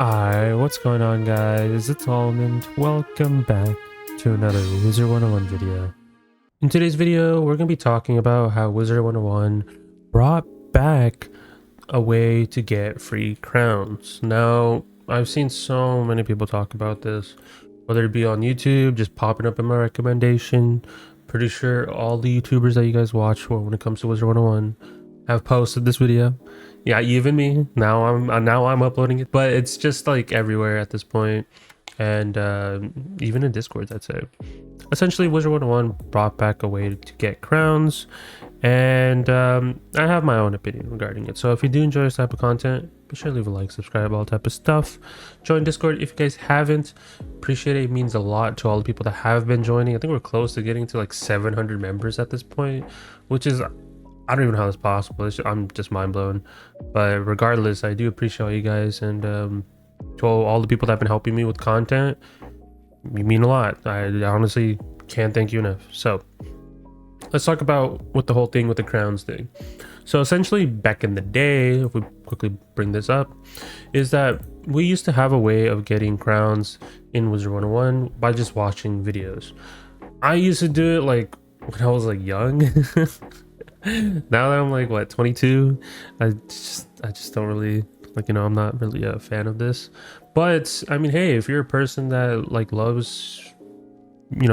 Hi, what's going on guys? It's Almond. Welcome back to another Wizard101 video. In today's video, we're going to be talking about how Wizard101 brought back a way to get free crowns. Now, I've seen so many people talk about this, whether it be on YouTube, just popping up in my recommendation. Pretty sure all the YouTubers that you guys watch when it comes to Wizard101 have posted this video. Yeah, even me. Now I'm uploading it, but it's just like everywhere at this point, and even in Discord, I'd say. Essentially, Wizard101 brought back a way to get crowns, and I have my own opinion regarding it. So if you do enjoy this type of content, be sure to leave a like, subscribe, all type of stuff. Join Discord if you guys haven't. Appreciate it. It means a lot to all the people that have been joining. I think we're close to getting to like 700 members at this point, which is, I don't even know how that's possible. I'm just mind blown. But regardless, I do appreciate all you guys, and to all the people that have been helping me with content, you mean a lot. I honestly can't thank you enough. So let's talk about what the whole thing with the crowns thing. So essentially, back in the day, if we quickly bring this up, is that we used to have a way of getting crowns in Wizard101 by just watching videos. I used to do it like when I was like young. Now that I'm like what, 22, I just don't really like, I'm not really a fan of this. But I mean, hey, if you're a person that like loves,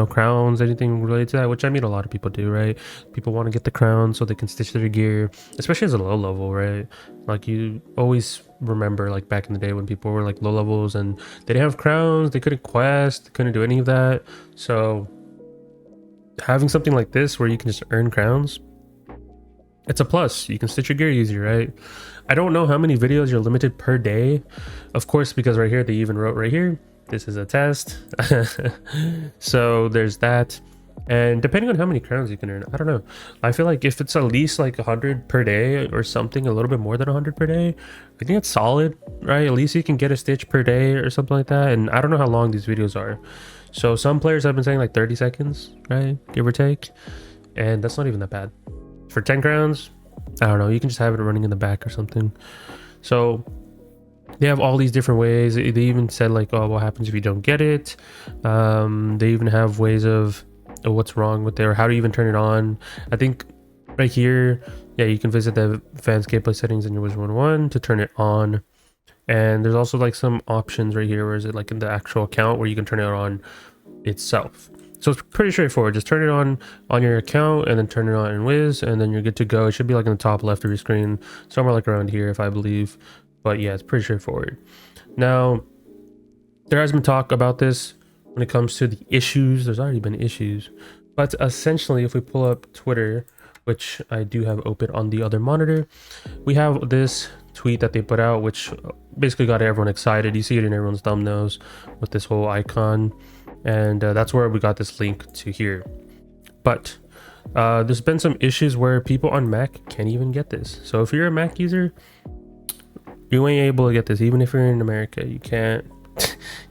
crowns, anything related to that, which I mean a lot of people do, right? People want to get the crown so they can stitch their gear, especially as a low level, right? Like, you always remember like back in the day when people were like low levels and they didn't have crowns, they couldn't quest, couldn't do any of that. So having something like this where you can just earn crowns, it's a plus. You can stitch your gear easier, right? I don't know how many videos you're limited per day, of course, because right here they even wrote right here, this is a test. So there's that. And depending on how many crowns you can earn, I don't know, I feel like if it's at least like 100 per day or something, a little bit more than 100 per day, I think it's solid, right? At least you can get a stitch per day or something like that. And I don't know how long these videos are, so some players have been saying like 30 seconds, right, give or take, and that's not even that bad. For 10 crowns, I don't know, you can just have it running in the back or something. So they have all these different ways. They even said like, oh, what happens if you don't get it? They even have ways of what's wrong with it, or how to even turn it on. I think right here, yeah, you can visit the advanced gameplay settings in your Wizard101 to turn it on. And there's also like some options right here, where is it like in the actual account where you can turn it on itself. So it's pretty straightforward. Just turn it on your account and then turn it on in Wiz, and then you're good to go. It should be like in the top left of your screen, somewhere like around here, if I believe. But yeah, it's pretty straightforward. Now, there has been talk about this when it comes to the issues. There's already been issues. But essentially, if we pull up Twitter, which I do have open on the other monitor, we have this tweet that they put out, which basically got everyone excited. You see it in everyone's thumbnails with this whole icon. And that's where we got this link to here. But there's been some issues where people on Mac can't even get this. So if you're a Mac user, you ain't able to get this. Even if you're in America, you can't.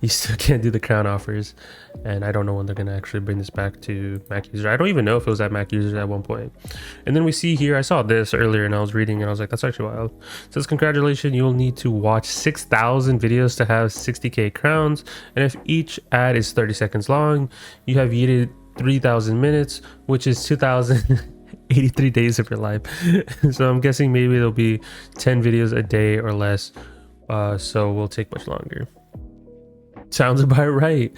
You still can't do the crown offers. And I don't know when they're gonna actually bring this back to Mac user. I don't even know if it was at Mac users at one point. And then we see here, I saw this earlier and I was reading and I was like, that's actually wild. It says, congratulations, you will need to watch 6,000 videos to have 60k crowns, and if each ad is 30 seconds long, you have yeeted 3,000 minutes, which is 2,083 days of your life. So I'm guessing maybe it'll be 10 videos a day or less, so we'll take much longer. Sounds about right.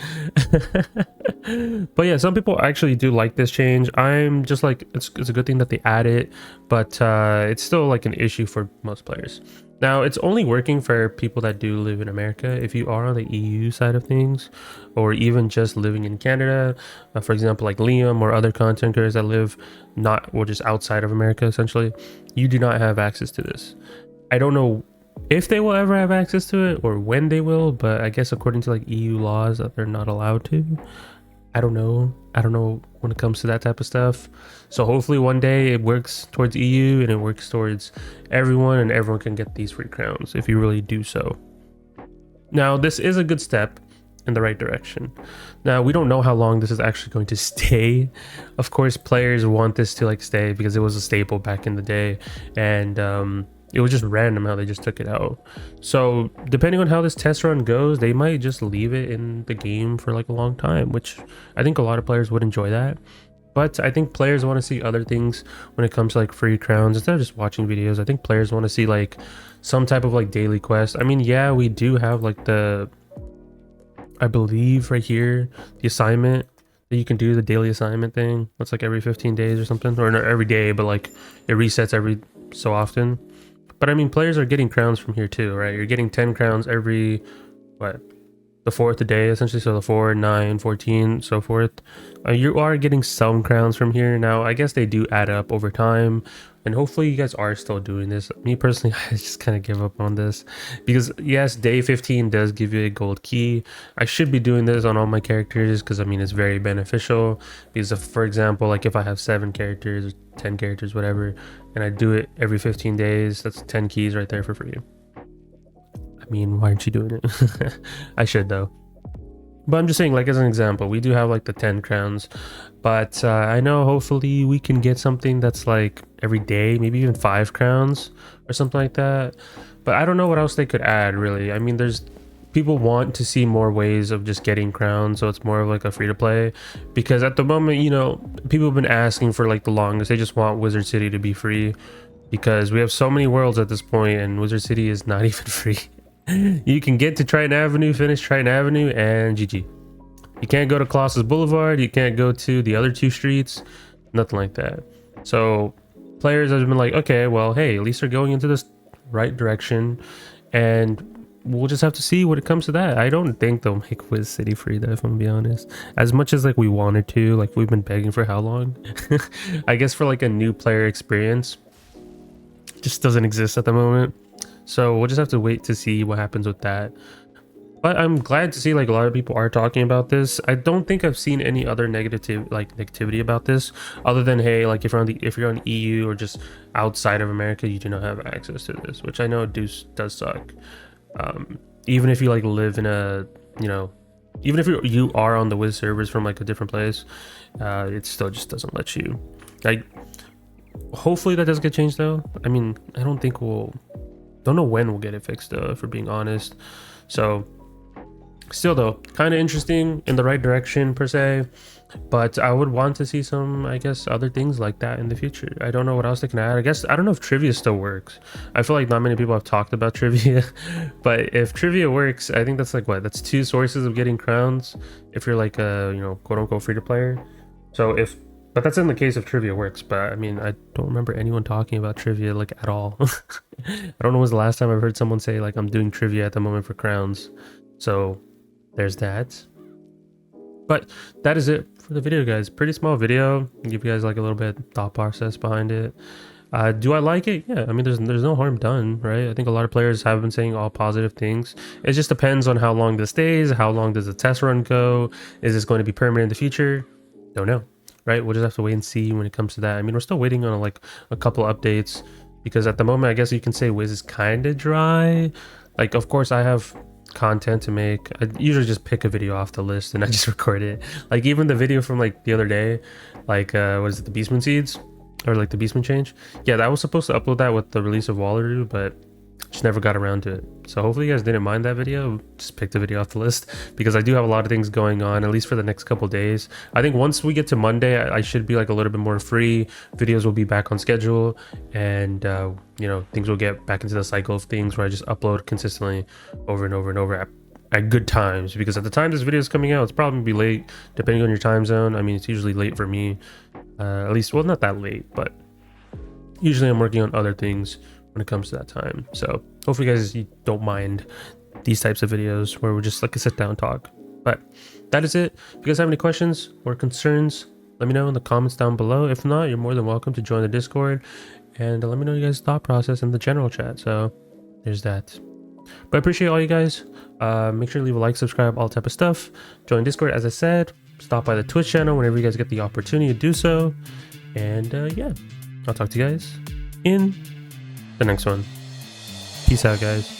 But yeah, some people actually do like this change. I'm just like, it's a good thing that they add it, but it's still like an issue for most players. Now, it's only working for people that do live in America. If you are on the EU side of things, or even just living in Canada, for example, like Liam or other content creators that live just outside of America, essentially, you do not have access to this. I don't know if they will ever have access to it or when they will, but I guess according to like EU laws that they're not allowed to. I don't know when it comes to that type of stuff. So hopefully one day it works towards EU and it works towards everyone, and everyone can get these free crowns if you really do so. Now, this is a good step in the right direction. Now, we don't know how long this is actually going to stay. Of course, players want this to like stay because it was a staple back in the day, and It was just random how they just took it out. So depending on how this test run goes, they might just leave it in the game for like a long time, which I think a lot of players would enjoy that. But I think players want to see other things when it comes to like free crowns instead of just watching videos. I think players want to see like some type of like daily quest. I mean, yeah, we do have like the, I believe right here, the assignment that you can do, the daily assignment thing. That's like every 15 days or something, or not every day, but like it resets every so often. But I mean, players are getting crowns from here too, right? You're getting 10 crowns every, what, the fourth a day, essentially. So the 4, 9, 14, so forth. You are getting some crowns from here. Now, I guess they do add up over time. And hopefully you guys are still doing this. Me personally, I just kind of give up on this. Because yes, day 15 does give you a gold key. I should be doing this on all my characters because I mean, it's very beneficial. Because if, for example, like if I have 7 characters, 10 characters, whatever, and I do it every 15 days, that's 10 keys right there for free. I mean, why aren't you doing it? I should though. But I'm just saying, like as an example, we do have like the 10 crowns, but I know hopefully we can get something that's like every day, maybe even 5 crowns or something like that. But I don't know what else they could add really. I mean, there's people want to see more ways of just getting crowns, so it's more of like a free to play, because at the moment, you know, people have been asking for like the longest. They just want Wizard City to be free because we have so many worlds at this point and Wizard City is not even free. You can get to Triton Avenue, finish Triton Avenue, and GG. You can't go to Colossus Boulevard, you can't go to the other 2 streets, nothing like that. So players have been like, okay, well, hey, at least they're going into this right direction, and we'll just have to see when it comes to that. I don't think they'll make Wiz City free though, if I'm gonna be honest. As much as like we wanted to, like we've been begging for how long? I guess for like a new player experience, just doesn't exist at the moment. So we'll just have to wait to see what happens with that. But I'm glad to see like a lot of people are talking about this. I don't think I've seen any other negativity about this, other than, hey, like if you're on EU or just outside of America, you do not have access to this, which I know does suck. Even if you like live in a, you know, even if you are on the Wiz servers from like a different place, it still just doesn't let you. Like, hopefully that does get changed though. I mean, I don't think don't know when we'll get it fixed though, if we're being honest. So still though, kind of interesting, in the right direction per se, but I would want to see some, I guess, other things like that in the future. I don't know what else they can add. I guess I don't know if trivia still works. I feel like not many people have talked about trivia, but if trivia works, I think that's like, what, that's 2 sources of getting crowns if you're like a, you know, quote unquote free to player. So but that's in the case if trivia works. But I mean, I don't remember anyone talking about trivia like at all. I don't know when was the last time I've heard someone say like, I'm doing trivia at the moment for crowns. So there's that. But that is it for the video, guys. Pretty small video. Give you guys like a little bit thought process behind it. Do I like it? Yeah, I mean, there's no harm done, right? I think a lot of players have been saying all positive things. It just depends on how long this stays. How long does the test run go? Is this going to be permanent in the future? Don't know, right? We'll just have to wait and see when it comes to that. I mean, we're still waiting on like a couple updates, because at the moment, I guess you can say Wiz is kind of dry. Like, of course, I have content to make. I usually just pick a video off the list and I just record it. Like even the video from like the other day, like what is it, the Beastman seeds, or like the Beastman change? Yeah, I was supposed to upload that with the release of Wallaroo, but just never got around to it. So hopefully you guys didn't mind that video. Just picked a video off the list, because I do have a lot of things going on, at least for the next couple days. I think once we get to Monday, I should be like a little bit more free. Videos will be back on schedule, and you know, things will get back into the cycle of things where I just upload consistently over and over and over at good times. Because at the time this video is coming out, it's probably gonna be late depending on your time zone. I mean, it's usually late for me, at least, well, not that late, but usually I'm working on other things when it comes to that time. So hopefully you don't mind these types of videos where we're just like a sit down talk. But that is it. If you guys have any questions or concerns, let me know in the comments down below. If not, you're more than welcome to join the Discord, and let me know your guys' thought process in the general chat. So there's that. But I appreciate all you guys. Make sure to leave a like, subscribe, all type of stuff. Join Discord, as I said. Stop by the Twitch channel whenever you guys get the opportunity to do so. And yeah, I'll talk to you guys in the next one. Peace out, guys.